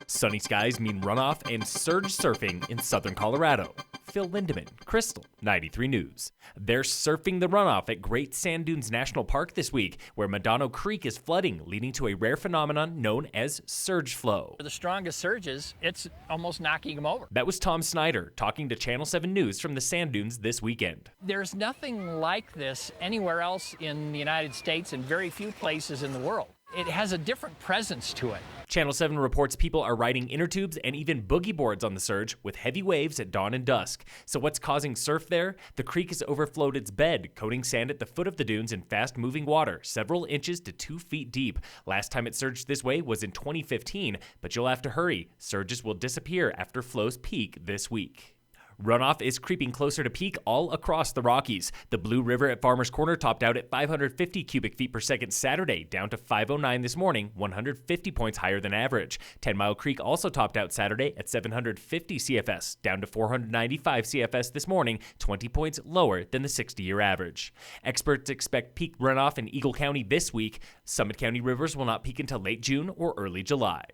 Sunny skies mean runoff and surge surfing in southern Colorado. Phil Lindemann, Krystal, 93 News. They're surfing the runoff at Great Sand Dunes National Park this week, where Medano Creek is flooding, leading to a rare phenomenon known as surge flow. For the strongest surges, it's almost knocking them over. That was Tom Snyder talking to Channel 7 News from the sand dunes this weekend. There's nothing like this anywhere else in the United States and very few places in the world. It has a different presence to it. Channel 7 reports people are riding inner tubes and even boogie boards on the surge with heavy waves at dawn and dusk. So what's causing surf there? The creek has overflowed its bed, coating sand at the foot of the dunes in fast-moving water, several inches to 2 feet deep. Last time it surged this way was in 2015, but you'll have to hurry. Surges will disappear after flows peak this week. Runoff is creeping closer to peak all across the Rockies. The Blue River at Farmers Corner topped out at 550 cubic feet per second Saturday, down to 509 this morning, 150 points higher than average. Tenmile Creek also topped out Saturday at 750 CFS, down to 495 CFS this morning, 20 points lower than the 60-year average. Experts expect peak runoff in Eagle County this week. Summit County rivers will not peak until late June or early July.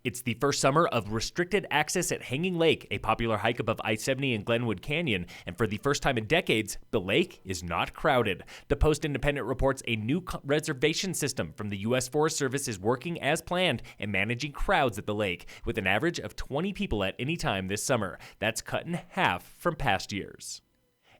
It's the first summer of restricted access at Hanging Lake, a popular hike above I-70 and Glenwood Canyon, and for the first time in decades, the lake is not crowded. The Post-Independent reports a new reservation system from the U.S. Forest Service is working as planned and managing crowds at the lake, with an average of 20 people at any time this summer. That's cut in half from past years.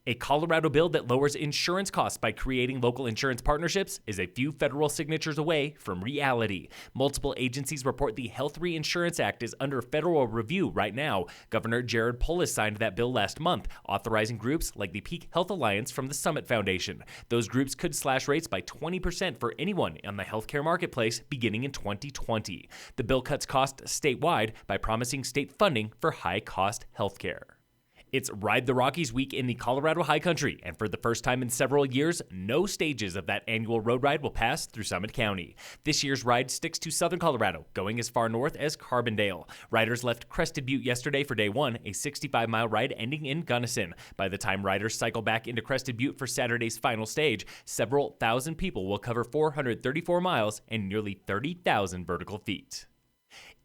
A Colorado bill that lowers insurance costs by creating local insurance partnerships is a few federal signatures away from reality. Multiple agencies report the Health Reinsurance Act is under federal review right now. Governor Jared Polis signed that bill last month, authorizing groups like the Peak Health Alliance from the Summit Foundation. Those groups could slash rates by 20% for anyone on the healthcare marketplace beginning in 2020. The bill cuts costs statewide by promising state funding for high-cost healthcare. It's Ride the Rockies week in the Colorado High Country, and for the first time in several years, no stages of that annual road ride will pass through Summit County. This year's ride sticks to southern Colorado, going as far north as Carbondale. Riders left Crested Butte yesterday for day one, a 65-mile ride ending in Gunnison. By the time riders cycle back into Crested Butte for Saturday's final stage, several thousand people will cover 434 miles and nearly 30,000 vertical feet.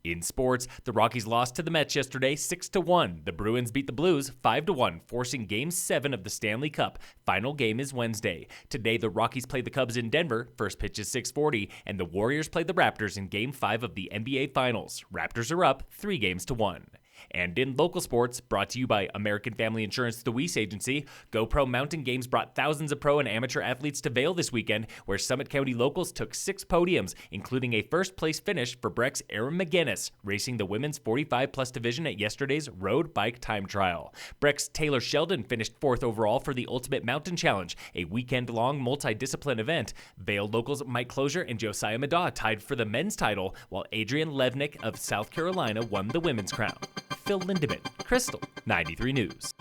In sports, the Rockies lost to the Mets yesterday 6-1. The Bruins beat the Blues 5-1, forcing Game 7 of the Stanley Cup. Final game is Wednesday. Today, the Rockies play the Cubs in Denver. First pitch is 6:40, and the Warriors play the Raptors in Game 5 of the NBA Finals. Raptors are up 3-1. And in local sports, brought to you by American Family Insurance, the Weiss Agency, GoPro Mountain Games brought thousands of pro and amateur athletes to Vail this weekend, where Summit County locals took 6 podiums, including a first-place finish for Breck's Erin McGinnis, racing the women's 45-plus division at yesterday's road bike time trial. Breck's Taylor Sheldon finished 4th overall for the Ultimate Mountain Challenge, a weekend-long multi-discipline event. Vail locals Mike Closier and Josiah Madaw tied for the men's title, while Adrian Levnick of South Carolina won the women's crown. Phil Lindemann, Krystal, 93 News.